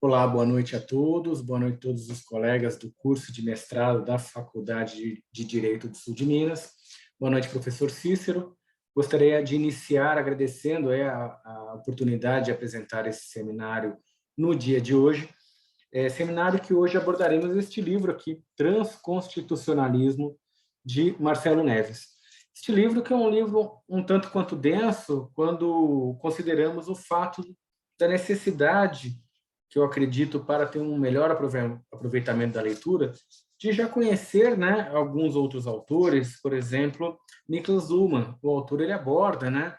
Olá, boa noite a todos, boa noite a todos os colegas do curso de mestrado da Faculdade de Direito do Sul de Minas. Boa noite, professor Cícero. Gostaria de iniciar agradecendo a oportunidade de apresentar esse seminário no dia de hoje. Seminário que hoje abordaremos este livro aqui, Transconstitucionalismo, de Marcelo Neves. Este livro que é um livro um tanto quanto denso quando consideramos o fato da necessidade que eu acredito para ter um melhor aproveitamento da leitura, de já conhecer, né, alguns outros autores, por exemplo, Niklas Luhmann. O autor ele aborda, né,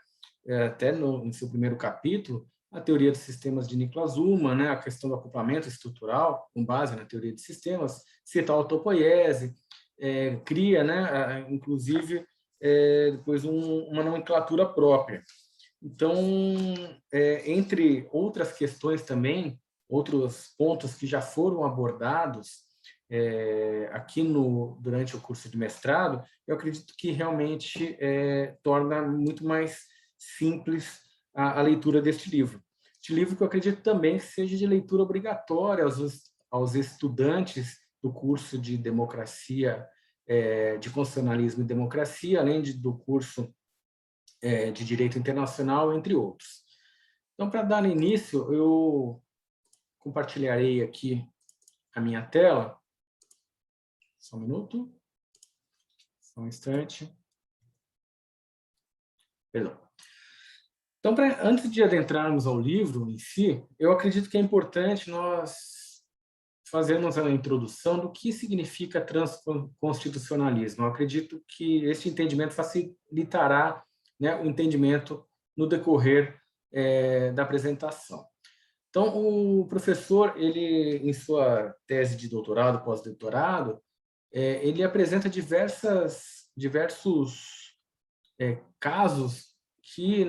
até no seu primeiro capítulo, a teoria dos sistemas de Niklas Luhmann, né, a questão do acoplamento estrutural, com base na teoria de sistemas, cita a autopoiese, cria, né, inclusive, depois uma nomenclatura própria. Então, entre outras questões também, outros pontos que já foram abordados aqui durante o curso de mestrado, eu acredito que realmente torna muito mais simples a leitura deste livro. Este livro que eu acredito também que seja de leitura obrigatória aos estudantes do curso de democracia, de constitucionalismo e democracia, além do curso de direito internacional, entre outros. Então, para dar início, eu compartilharei aqui a minha tela. Só um minuto. Só um instante. Perdão. Então, antes de adentrarmos ao livro em si, eu acredito que é importante nós fazermos uma introdução do que significa transconstitucionalismo. Eu acredito que este entendimento facilitará, né, o entendimento no decorrer da apresentação. Então, o professor, ele, em sua tese de doutorado, pós-doutorado, ele apresenta diversos casos que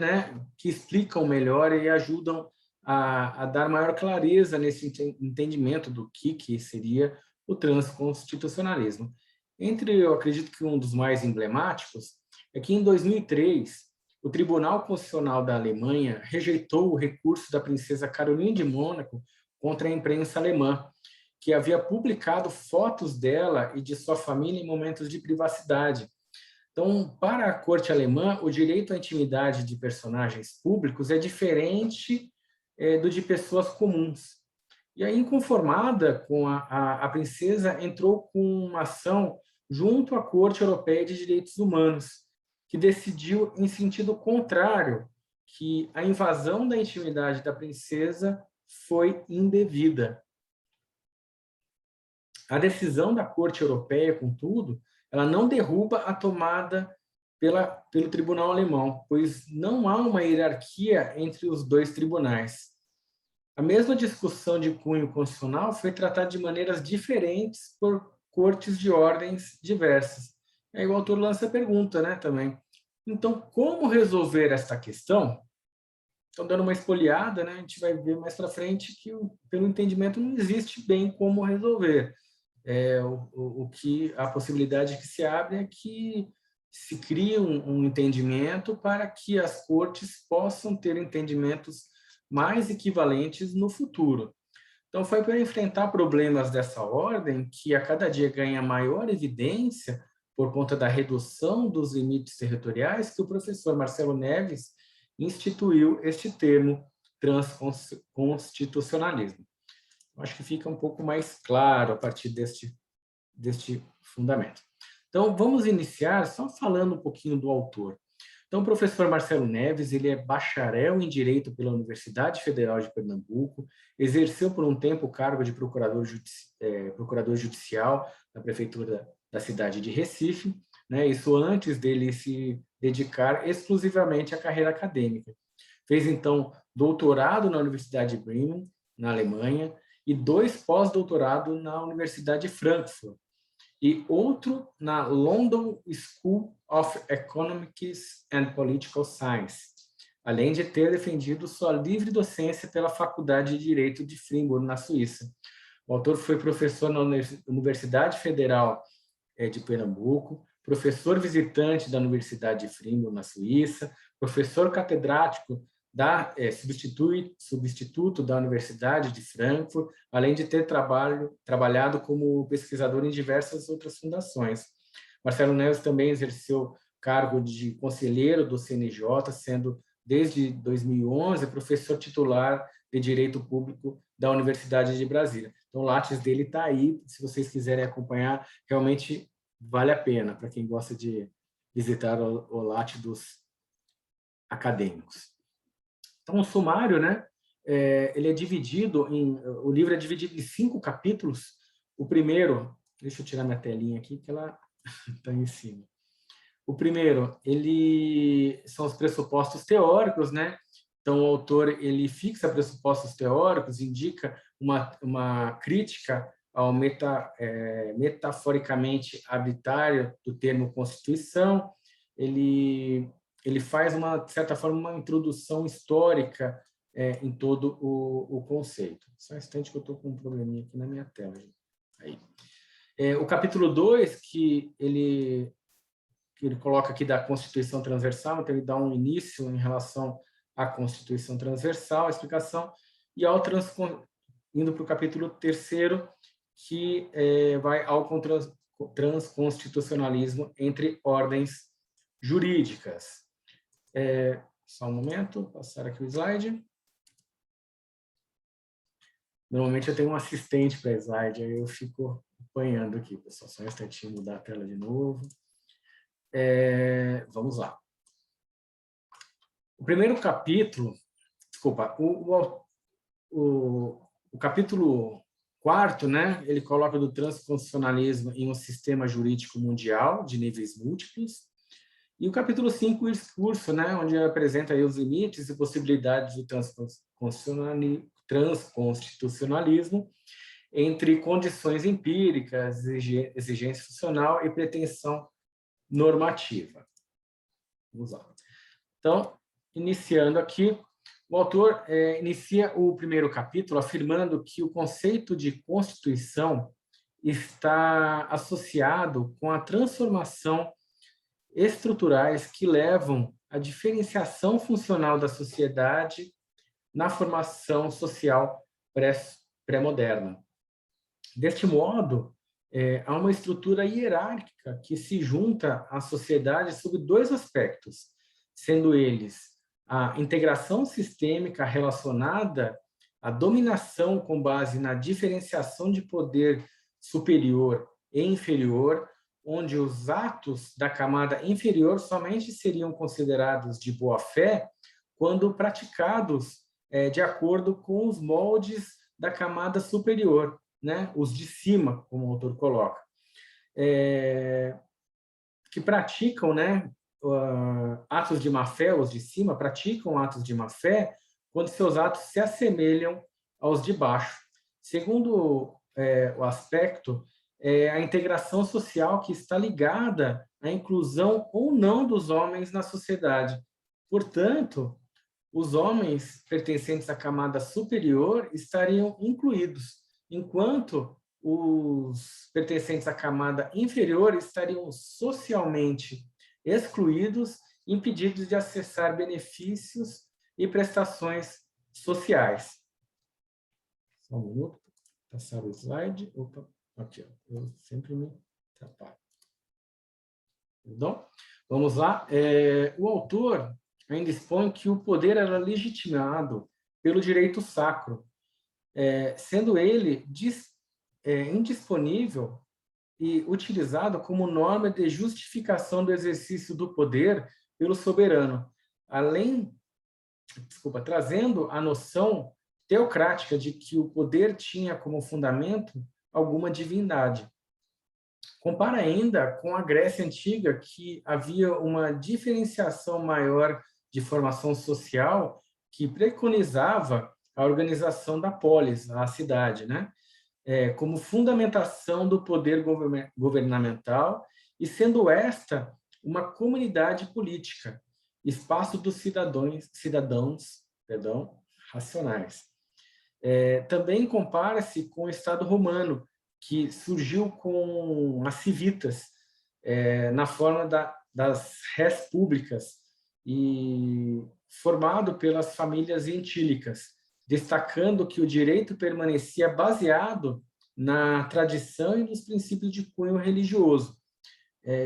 explicam melhor e ajudam a dar maior clareza nesse entendimento do que seria o transconstitucionalismo. Eu acredito que um dos mais emblemáticos é que, em 2003, o Tribunal Constitucional da Alemanha rejeitou o recurso da princesa Caroline de Mônaco contra a imprensa alemã, que havia publicado fotos dela e de sua família em momentos de privacidade. Então, para a corte alemã, o direito à intimidade de personagens públicos é diferente do de pessoas comuns. E aí, inconformada com a princesa, entrou com uma ação junto à Corte Europeia de Direitos Humanos, que decidiu em sentido contrário, que a invasão da intimidade da princesa foi indevida. A decisão da Corte Europeia, contudo, ela não derruba a tomada pelo tribunal alemão, pois não há uma hierarquia entre os dois tribunais. A mesma discussão de cunho constitucional foi tratada de maneiras diferentes por cortes de ordens diversas. Aí o autor lança a pergunta, né, também. Então, como resolver esta questão? Então, dando uma espoliada, né, a gente vai ver mais para frente que, pelo entendimento, não existe bem como resolver. A possibilidade que se abre é que se crie um entendimento para que as cortes possam ter entendimentos mais equivalentes no futuro. Então, foi para enfrentar problemas dessa ordem que a cada dia ganha maior evidência por conta da redução dos limites territoriais que o professor Marcelo Neves instituiu este termo transconstitucionalismo. Acho que fica um pouco mais claro a partir deste fundamento. Então, vamos iniciar só falando um pouquinho do autor. Então, o professor Marcelo Neves, ele é bacharel em Direito pela Universidade Federal de Pernambuco, exerceu por um tempo o cargo de procurador judicial na prefeitura da cidade de Recife, né? Isso antes dele se dedicar exclusivamente à carreira acadêmica. Fez, então, doutorado na Universidade de Bremen, na Alemanha, e 2 pós-doutorados na Universidade de Frankfurt, e outro na London School of Economics and Political Science, além de ter defendido sua livre docência pela Faculdade de Direito de Freiburg, na Suíça. O autor foi professor na Universidade Federal de Pernambuco, professor visitante da Universidade de Freiburg, na Suíça, professor catedrático substituto da Universidade de Frankfurt, além de ter trabalhado como pesquisador em diversas outras fundações. Marcelo Neves também exerceu cargo de conselheiro do CNJ, sendo, desde 2011, professor titular de Direito Público da Universidade de Brasília. Então, o Lattes dele está aí, se vocês quiserem acompanhar, realmente vale a pena, para quem gosta de visitar o Lattes dos acadêmicos. Então, o sumário, né, ele é dividido o livro é dividido em 5 capítulos. O primeiro, deixa eu tirar minha telinha aqui, que ela está em cima. O primeiro, são os pressupostos teóricos, né? Então, o autor ele fixa pressupostos teóricos, indica uma crítica ao metaforicamente arbitrário do termo Constituição. Ele faz, de certa forma, uma introdução histórica em todo o conceito. Só um instante que eu estou com um probleminha aqui na minha tela. Aí. O capítulo 2, que ele coloca aqui da Constituição Transversal, então ele dá um início em relação à Constituição Transversal, a explicação, e indo para o capítulo 3º, que vai ao transconstitucionalismo entre ordens jurídicas. Só um momento, passar aqui o slide. Normalmente eu tenho um assistente para slide, aí eu fico acompanhando aqui, pessoal. Só um instantinho, mudar a tela de novo. Vamos lá. O primeiro capítulo, desculpa, o capítulo 4º, né, ele coloca do transconstitucionalismo em um sistema jurídico mundial de níveis múltiplos. E o capítulo 5, o discurso, né, onde apresenta aí os limites e possibilidades do transconstitucionalismo entre condições empíricas, exigência funcional e pretensão normativa. Vamos lá. Então, iniciando aqui, o autor inicia o primeiro capítulo afirmando que o conceito de Constituição está associado com a transformação estruturais que levam à diferenciação funcional da sociedade na formação social pré-moderna. Deste modo, há uma estrutura hierárquica que se junta à sociedade sob 2 aspectos, sendo eles a integração sistêmica relacionada à dominação com base na diferenciação de poder superior e inferior, onde os atos da camada inferior somente seriam considerados de boa-fé quando praticados de acordo com os moldes da camada superior, né? Os de cima, como o autor coloca, que praticam, né, atos de má-fé, os de cima praticam atos de má-fé quando seus atos se assemelham aos de baixo. Segundo o aspecto, a integração social que está ligada à inclusão ou não dos homens na sociedade. Portanto, os homens pertencentes à camada superior estariam incluídos, enquanto os pertencentes à camada inferior estariam socialmente excluídos, impedidos de acessar benefícios e prestações sociais. Só um minuto, passar o slide. Opa, aqui, ó, eu sempre me atrapalho. Perdão? Vamos lá. O autor ainda expõe que o poder era legitimado pelo direito sacro, sendo ele indisponível e utilizado como norma de justificação do exercício do poder pelo soberano, trazendo a noção teocrática de que o poder tinha como fundamento alguma divindade. Compara ainda com a Grécia Antiga, que havia uma diferenciação maior de formação social que preconizava a organização da polis, a cidade, né? Como fundamentação do poder governamental e sendo esta uma comunidade política, espaço dos cidadãos racionais. Também compara-se com o Estado romano, que surgiu com as civitas, na forma das res públicas, e formado pelas famílias gentílicas, destacando que o direito permanecia baseado na tradição e nos princípios de cunho religioso.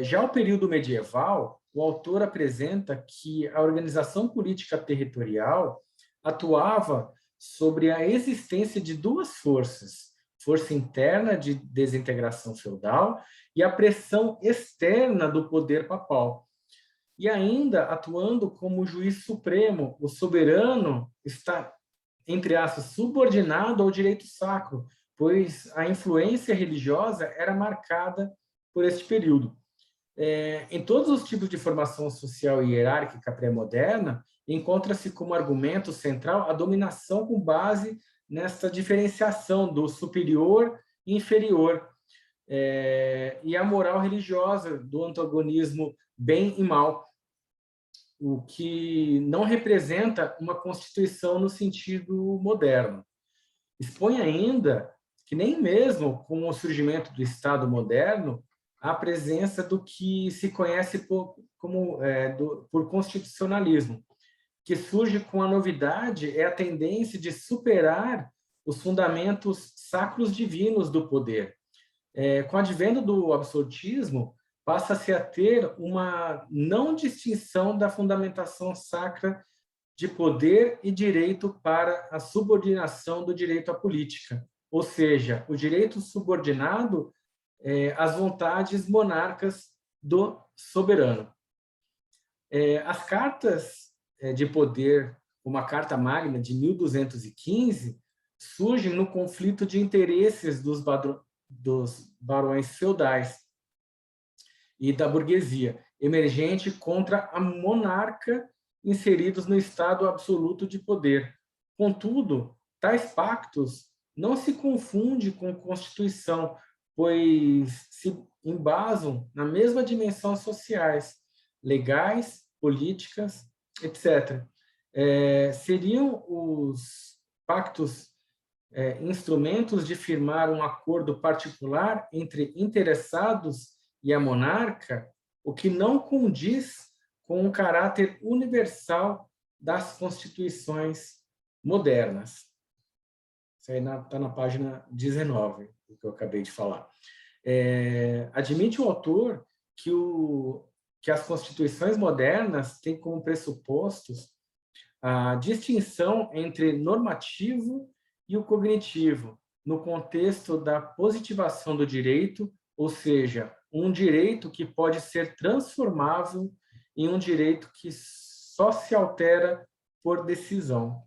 Já o período medieval, o autor apresenta que a organização política territorial atuava sobre a existência de duas forças, força interna de desintegração feudal e a pressão externa do poder papal. E ainda atuando como juiz supremo, o soberano está, entre aspas, subordinado ao direito sacro, pois a influência religiosa era marcada por este período. Em todos os tipos de formação social e hierárquica pré-moderna, encontra-se como argumento central a dominação com base nesta diferenciação do superior e inferior, e a moral religiosa do antagonismo bem e mal, o que não representa uma constituição no sentido moderno. Expõe ainda que nem mesmo com o surgimento do Estado moderno, a presença do que se conhece por constitucionalismo, que surge com a novidade a tendência de superar os fundamentos sacros divinos do poder. Com o advento do absolutismo, passa-se a ter uma não distinção da fundamentação sacra de poder e direito para a subordinação do direito à política, ou seja, o direito subordinado às vontades monarcas do soberano. As cartas de poder, como a Carta Magna de 1215, surgem no conflito de interesses dos barões feudais e da burguesia, emergente contra a monarca inseridos no estado absoluto de poder. Contudo, tais pactos não se confundem com Constituição, pois se embasam na mesma dimensão sociais, legais, políticas, etc. Seriam os pactos instrumentos de firmar um acordo particular entre interessados e a monarca, o que não condiz com o caráter universal das constituições modernas. Isso aí está na página 19, o que eu acabei de falar. Admite o autor que as constituições modernas têm como pressupostos a distinção entre normativo e o cognitivo, no contexto da positivação do direito, ou seja, um direito que pode ser transformável em um direito que só se altera por decisão. Vou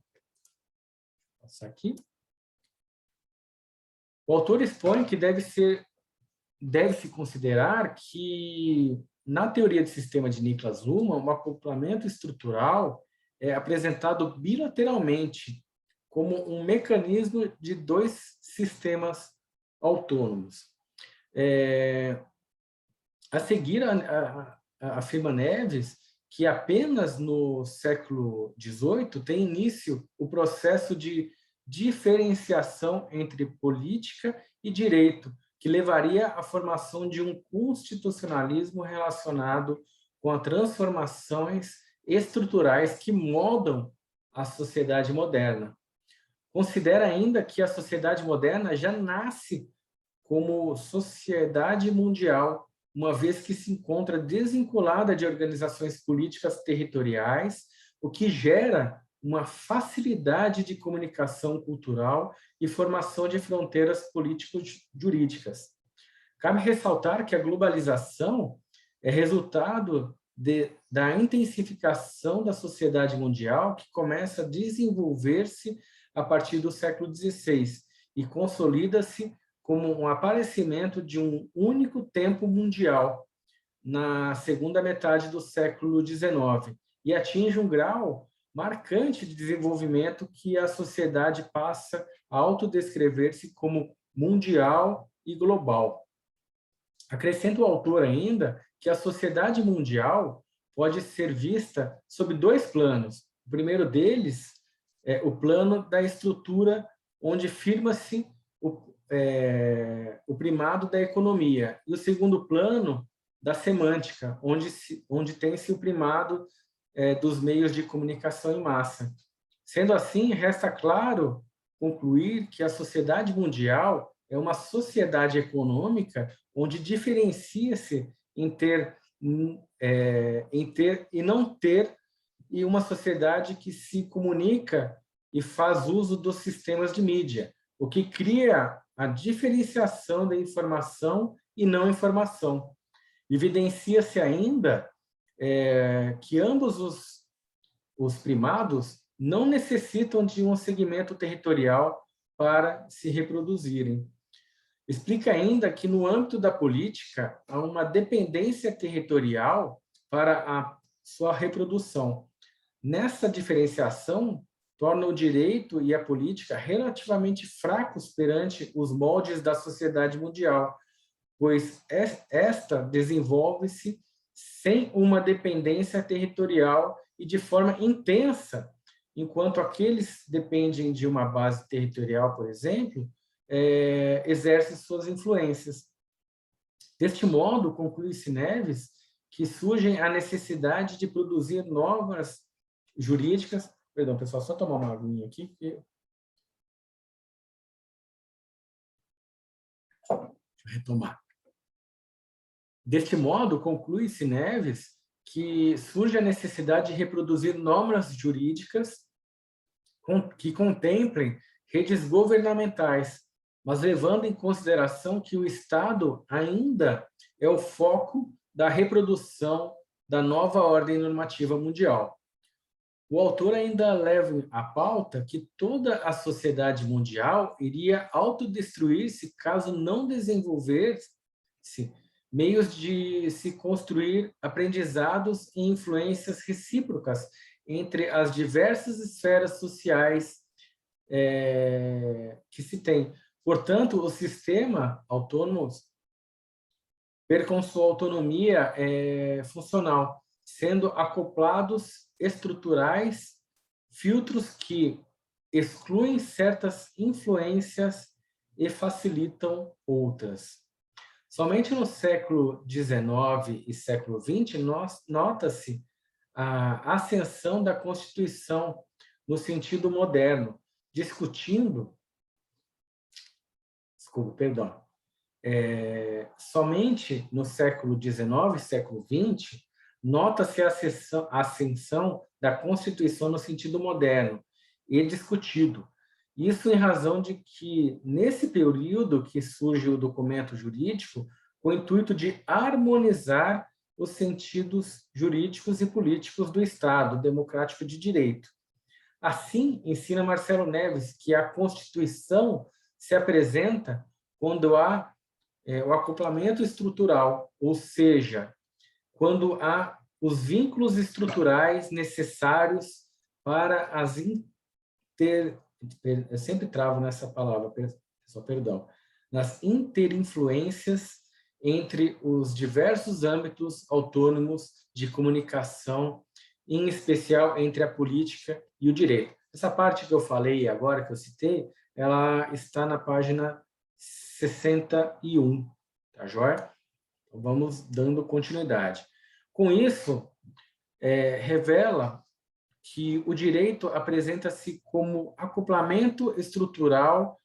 passar aqui. O autor expõe que deve-se considerar que, na teoria do sistema de Niklas Luhmann, o acoplamento estrutural é apresentado bilateralmente como um mecanismo de dois sistemas autônomos. A seguir, afirma Neves que apenas no século XVIII tem início o processo de diferenciação entre política e direito, que levaria à formação de um constitucionalismo relacionado com as transformações estruturais que moldam a sociedade moderna. Considera ainda que a sociedade moderna já nasce como sociedade mundial, uma vez que se encontra desvinculada de organizações políticas territoriais, o que gera uma facilidade de comunicação cultural e formação de fronteiras político-jurídicas. Cabe ressaltar que a globalização é resultado da intensificação da sociedade mundial, que começa a desenvolver-se a partir do século XVI e consolida-se como um aparecimento de um único tempo mundial na segunda metade do século XIX e atinge um grau marcante de desenvolvimento que a sociedade passa a autodescrever-se como mundial e global. Acrescenta o autor ainda que a sociedade mundial pode ser vista sob dois planos. O primeiro deles é o plano da estrutura, onde firma-se o primado da economia, e o segundo plano da semântica, onde tem-se o primado dos meios de comunicação em massa. Sendo assim, resta claro concluir que a sociedade mundial é uma sociedade econômica onde diferencia-se em ter e não ter, e uma sociedade que se comunica e faz uso dos sistemas de mídia, o que cria a diferenciação da informação e não informação. Evidencia-se ainda que ambos os primados não necessitam de um segmento territorial para se reproduzirem. Explica ainda que, no âmbito da política, há uma dependência territorial para a sua reprodução. Nessa diferenciação, torna o direito e a política relativamente fracos perante os moldes da sociedade mundial, pois esta desenvolve-se sem uma dependência territorial e de forma intensa, enquanto aqueles que dependem de uma base territorial, por exemplo, exercem suas influências. Deste modo, conclui-se Neves, que surge a necessidade de produzir normas jurídicas. Perdão, pessoal, só tomar uma aguinha aqui. Deixa eu retomar. Deste modo, conclui-se Neves que surge a necessidade de reproduzir normas jurídicas que contemplem redes governamentais, mas levando em consideração que o Estado ainda é o foco da reprodução da nova ordem normativa mundial. O autor ainda leva à pauta que toda a sociedade mundial iria autodestruir-se caso não desenvolver-se meios de se construir aprendizados e influências recíprocas entre as diversas esferas sociais que se tem. Portanto, o sistema autônomo percam sua autonomia funcional, sendo acoplados estruturais, filtros que excluem certas influências e facilitam outras. Somente no século XIX e século XX nota-se a ascensão da Constituição no sentido moderno, somente no século XIX e século XX nota-se a ascensão da Constituição no sentido moderno e discutido. Isso em razão de que, nesse período que surge o documento jurídico, com o intuito de harmonizar os sentidos jurídicos e políticos do Estado democrático de direito. Assim, ensina Marcelo Neves que a Constituição se apresenta quando há o acoplamento estrutural, ou seja, quando há os vínculos estruturais necessários para as eu sempre travo nessa palavra, pessoal, perdão, nas interinfluências entre os diversos âmbitos autônomos de comunicação, em especial entre a política e o direito. Essa parte que eu falei agora, que eu citei, ela está na página 61, tá joia? Então, vamos dando continuidade. Com isso, revela que o direito apresenta-se como acoplamento estrutural,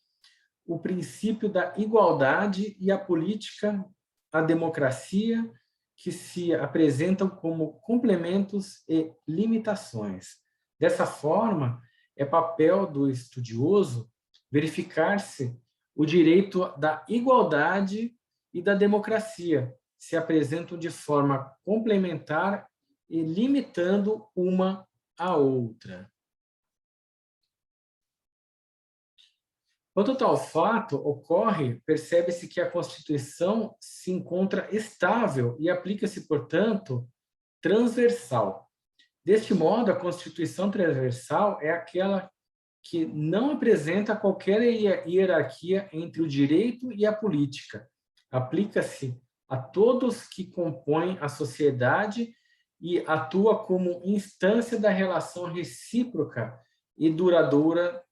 o princípio da igualdade e a política, a democracia, que se apresentam como complementos e limitações. Dessa forma, é papel do estudioso verificar-se o direito da igualdade e da democracia se apresentam de forma complementar e limitando uma a outra. Quanto tal fato ocorre, percebe-se que a Constituição se encontra estável e aplica-se, portanto, transversal. Deste modo, a Constituição transversal é aquela que não apresenta qualquer hierarquia entre o direito e a política. Aplica-se a todos que compõem a sociedade e atua como instância da relação recíproca e duradoura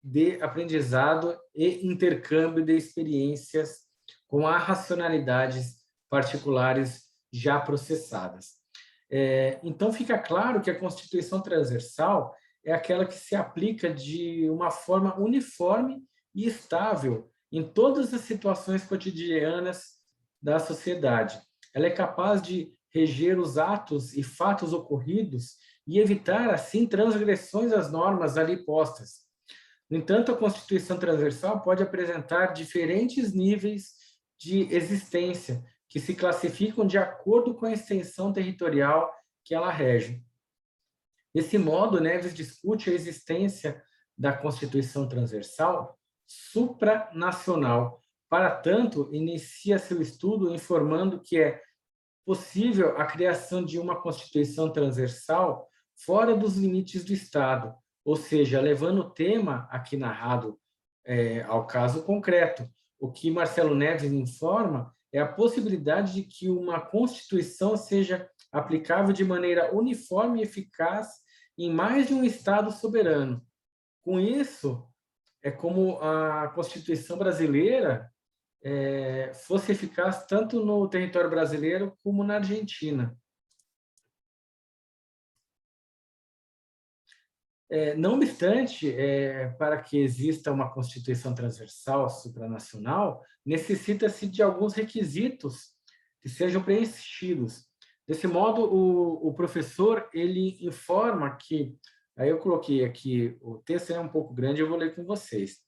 de aprendizado e intercâmbio de experiências com as racionalidades particulares já processadas. Então, fica claro que a Constituição transversal é aquela que se aplica de uma forma uniforme e estável em todas as situações cotidianas da sociedade. Ela é capaz de reger os atos e fatos ocorridos e evitar, assim, transgressões às normas ali postas. No entanto, a Constituição transversal pode apresentar diferentes níveis de existência, que se classificam de acordo com a extensão territorial que ela rege. Desse modo, Neves discute a existência da Constituição transversal supranacional. Para tanto, inicia seu estudo informando que é possível a criação de uma Constituição transversal fora dos limites do Estado, ou seja, levando o tema aqui narrado ao caso concreto. O que Marcelo Neves informa é a possibilidade de que uma Constituição seja aplicável de maneira uniforme e eficaz em mais de um Estado soberano. Com isso, é como a Constituição brasileira fosse eficaz tanto no território brasileiro como na Argentina. Não obstante, para que exista uma Constituição transversal, supranacional, necessita-se de alguns requisitos que sejam preenchidos. Desse modo, o professor ele informa que, aí eu coloquei aqui, o texto é um pouco grande, eu vou ler com vocês.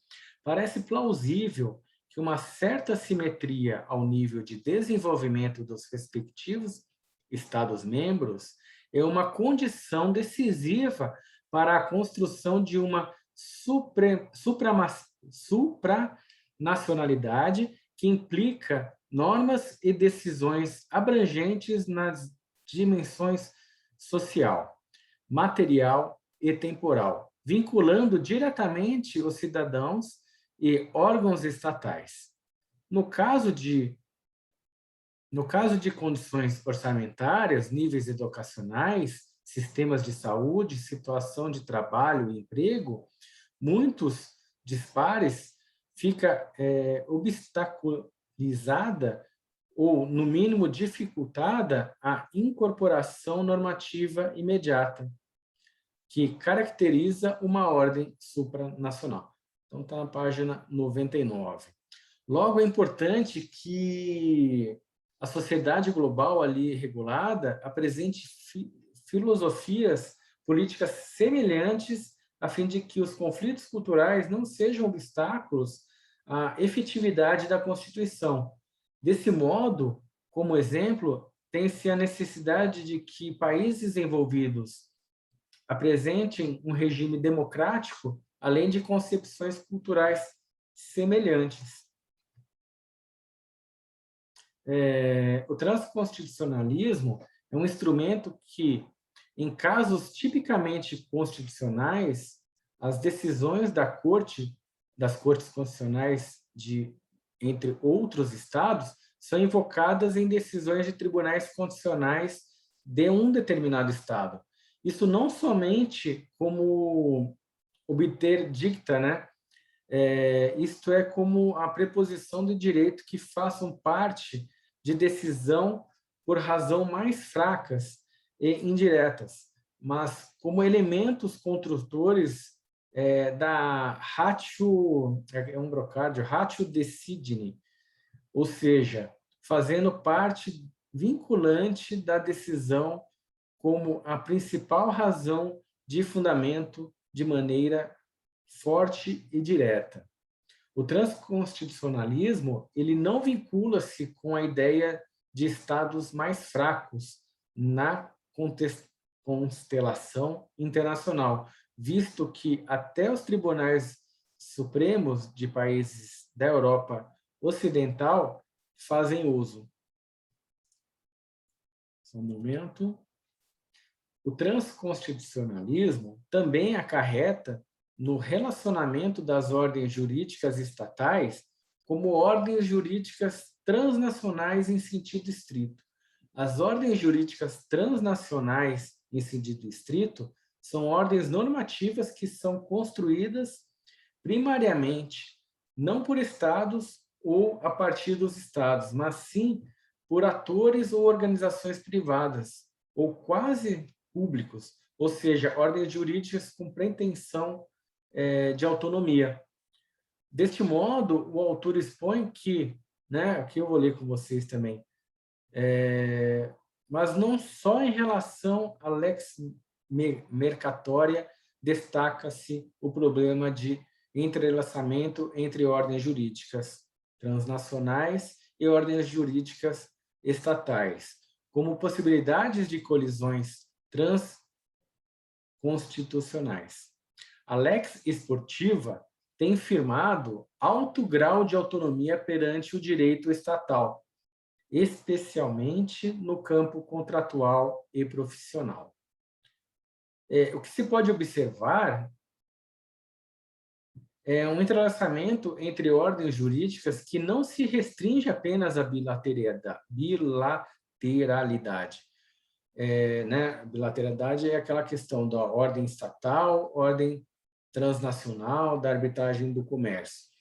Parece plausível que uma certa simetria ao nível de desenvolvimento dos respectivos Estados-membros é uma condição decisiva para a construção de uma supranacionalidade que implica normas e decisões abrangentes nas dimensões social, material e temporal, vinculando diretamente os cidadãos e órgãos estatais. No caso de condições orçamentárias, níveis educacionais, sistemas de saúde, situação de trabalho e emprego, muitos dispares fica obstaculizada ou, no mínimo, dificultada a incorporação normativa imediata, que caracteriza uma ordem supranacional. Então, está na página 99. Logo, é importante que a sociedade global ali regulada apresente filosofias políticas semelhantes a fim de que os conflitos culturais não sejam obstáculos à efetividade da Constituição. Desse modo, como exemplo, tem-se a necessidade de que países envolvidos apresentem um regime democrático, além de concepções culturais semelhantes. O transconstitucionalismo é um instrumento que, em casos tipicamente constitucionais, as decisões das cortes constitucionais entre outros estados, são invocadas em decisões de tribunais constitucionais de um determinado estado. Isso não somente como obter dicta, né? Isto é como a preposição de direito que façam parte de decisão por razão mais fracas e indiretas, mas como elementos construtores da ratio, é um brocádio, ratio decidere, ou seja, fazendo parte vinculante da decisão como a principal razão de fundamento de maneira forte e direta. O transconstitucionalismo ele não vincula-se com a ideia de estados mais fracos na constelação internacional, visto que até os tribunais supremos de países da Europa Ocidental fazem uso. Só um momento. O transconstitucionalismo também acarreta no relacionamento das ordens jurídicas estatais como ordens jurídicas transnacionais em sentido estrito. As ordens jurídicas transnacionais em sentido estrito são ordens normativas que são construídas primariamente não por estados ou a partir dos estados, mas sim por atores ou organizações privadas, ou quase públicos, ou seja, ordens jurídicas com pretensão de autonomia. Deste modo, o autor expõe que, né, aqui eu vou ler com vocês também, mas não só em relação à lex mercatória destaca-se o problema de entrelaçamento entre ordens jurídicas transnacionais e ordens jurídicas estatais, como possibilidades de colisões transconstitucionais. A lex esportiva tem firmado alto grau de autonomia perante o direito estatal, especialmente no campo contratual e profissional. O que se pode observar é um entrelaçamento entre ordens jurídicas que não se restringe apenas à bilateralidade. Né? Bilateralidade é aquela questão da ordem estatal, ordem transnacional, da arbitragem do comércio,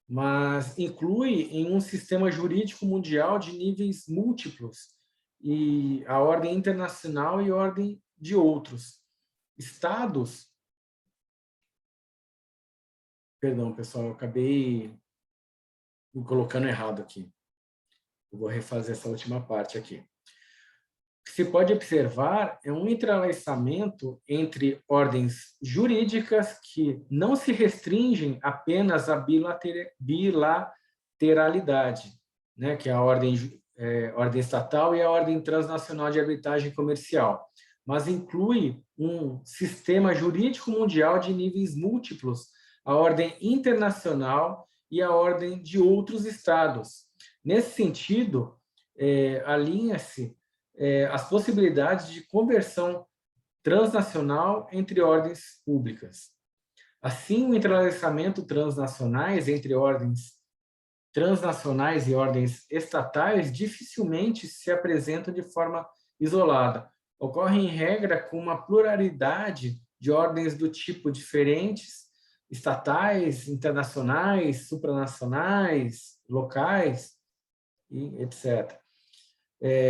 mas inclui em um sistema jurídico mundial de níveis múltiplos e a ordem internacional e ordem de outros estados. Perdão, pessoal, eu acabei me colocando errado aqui. Eu vou refazer essa última parte aqui. O que se pode observar é um entrelaçamento entre ordens jurídicas que não se restringem apenas à bilateralidade, né, que é a ordem estatal e a ordem transnacional de arbitragem comercial, mas inclui um sistema jurídico mundial de níveis múltiplos, a ordem internacional e a ordem de outros estados. Nesse sentido, alinha-se as possibilidades de conversão transnacional entre ordens públicas. Assim, o entrelaçamento transnacionais entre ordens transnacionais e ordens estatais dificilmente se apresentam de forma isolada. Ocorre, em regra, com uma pluralidade de ordens do tipo diferentes, estatais, internacionais, supranacionais, locais, e etc.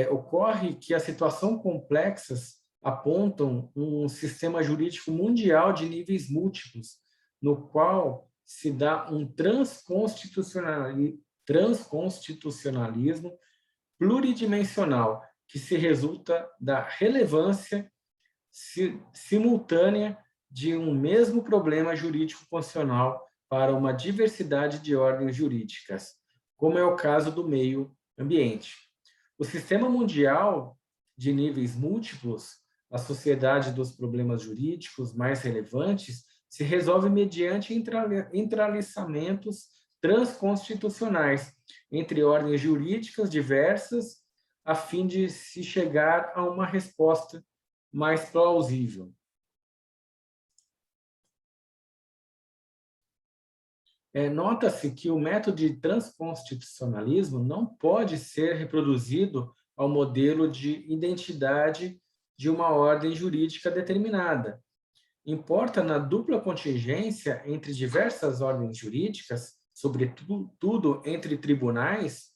Ocorre que a situação complexas apontam um sistema jurídico mundial de níveis múltiplos, no qual se dá um transconstitucionalismo pluridimensional, que se resulta da relevância simultânea de um mesmo problema jurídico constitucional para uma diversidade de ordens jurídicas, como é o caso do meio ambiente. O sistema mundial de níveis múltiplos, a sociedade dos problemas jurídicos mais relevantes, se resolve mediante entrelaçamentos transconstitucionais entre ordens jurídicas diversas, a fim de se chegar a uma resposta mais plausível. Nota-se que o método de transconstitucionalismo não pode ser reproduzido ao modelo de identidade de uma ordem jurídica determinada. Importa na dupla contingência entre diversas ordens jurídicas, sobretudo entre tribunais,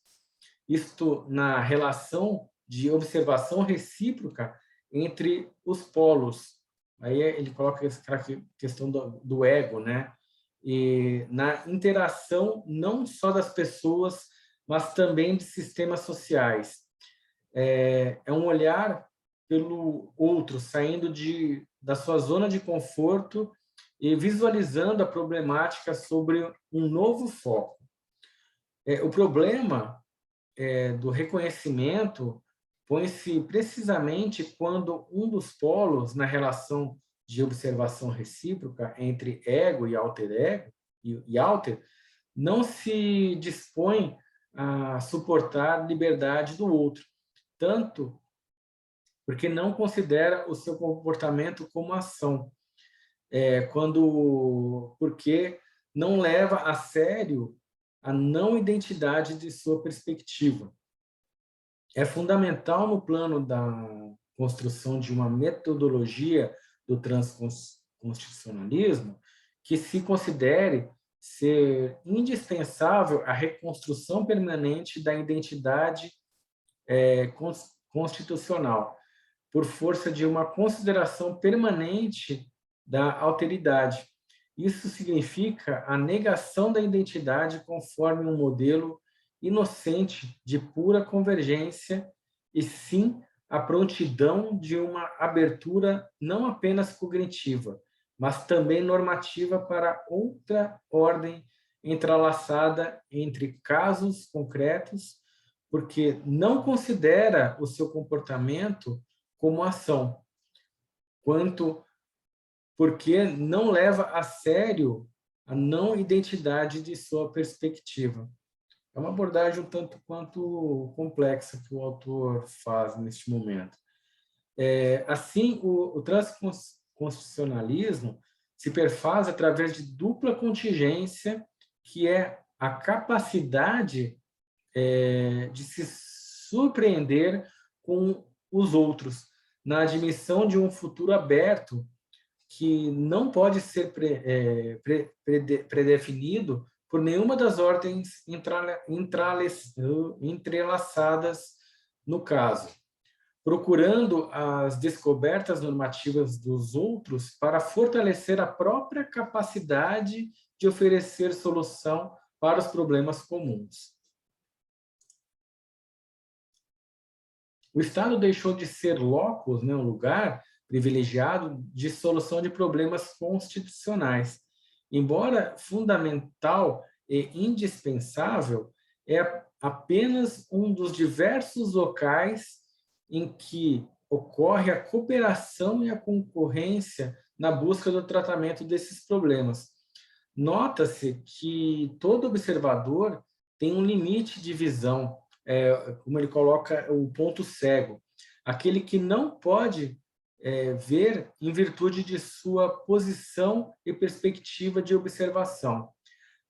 isto na relação de observação recíproca entre os polos. Aí ele coloca aquela questão do ego, né? E na interação não só das pessoas, mas também de sistemas sociais. É um olhar pelo outro, saindo da sua zona de conforto e visualizando a problemática sobre um novo foco. O problema do reconhecimento põe-se precisamente quando um dos polos na relação de observação recíproca entre ego e alter não se dispõe a suportar liberdade do outro, tanto porque não considera o seu comportamento como ação, porque não leva a sério a não identidade de sua perspectiva. É fundamental no plano da construção de uma metodologia do transconstitucionalismo que se considere ser indispensável a reconstrução permanente da identidade constitucional, por força de uma consideração permanente da alteridade. Isso significa a negação da identidade conforme um modelo inocente de pura convergência, e sim a prontidão de uma abertura não apenas cognitiva, mas também normativa para outra ordem entrelaçada entre casos concretos, porque não considera o seu comportamento como ação, quanto porque não leva a sério a não identidade de sua perspectiva. É uma abordagem um tanto quanto complexa que o autor faz neste momento. Assim, o transconstitucionalismo se perfaz através de dupla contingência, que é a capacidade de se surpreender com os outros, na admissão de um futuro aberto que não pode ser predefinido por nenhuma das ordens entrelaçadas no caso, procurando as descobertas normativas dos outros para fortalecer a própria capacidade de oferecer solução para os problemas comuns. O Estado deixou de ser locus, um lugar privilegiado de solução de problemas constitucionais. Embora fundamental e indispensável, é apenas um dos diversos locais em que ocorre a cooperação e a concorrência na busca do tratamento desses problemas. Nota-se que todo observador tem um limite de visão, como ele coloca, o ponto cego, aquele que não pode ver em virtude de sua posição e perspectiva de observação.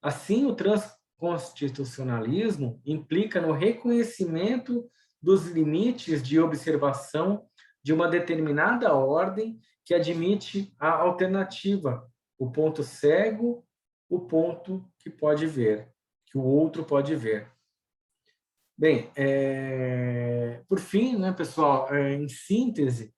Assim, o transconstitucionalismo implica no reconhecimento dos limites de observação de uma determinada ordem que admite a alternativa, o ponto cego, o ponto que pode ver, que o outro pode ver. Bem, por fim, pessoal, em síntese,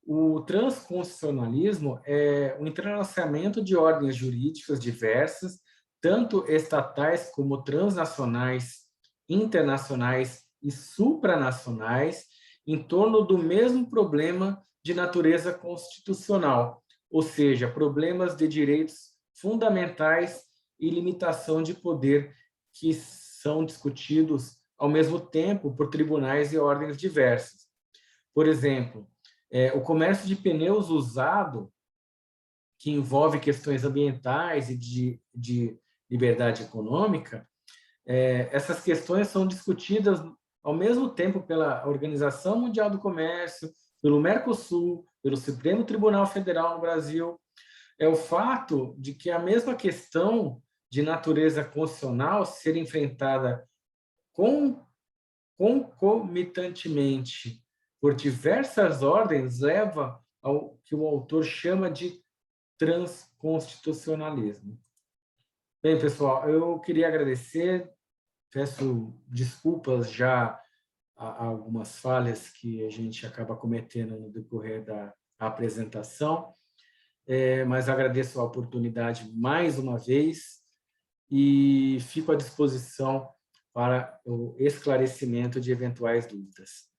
o transconstitucionalismo é o entrelaçamento de ordens jurídicas diversas, tanto estatais como transnacionais, internacionais e supranacionais, em torno do mesmo problema de natureza constitucional, ou seja, problemas de direitos fundamentais e limitação de poder que são discutidos ao mesmo tempo por tribunais e ordens diversas. Por exemplo, o comércio de pneus usado, que envolve questões ambientais e de liberdade econômica, essas questões são discutidas ao mesmo tempo pela Organização Mundial do Comércio, pelo Mercosul, pelo Supremo Tribunal Federal no Brasil. É o fato de que a mesma questão de natureza constitucional ser enfrentada concomitantemente por diversas ordens leva ao que o autor chama de transconstitucionalismo. Bem, pessoal, eu queria agradecer, peço desculpas já a algumas falhas que a gente acaba cometendo no decorrer da apresentação, mas agradeço a oportunidade mais uma vez e fico à disposição para o esclarecimento de eventuais dúvidas.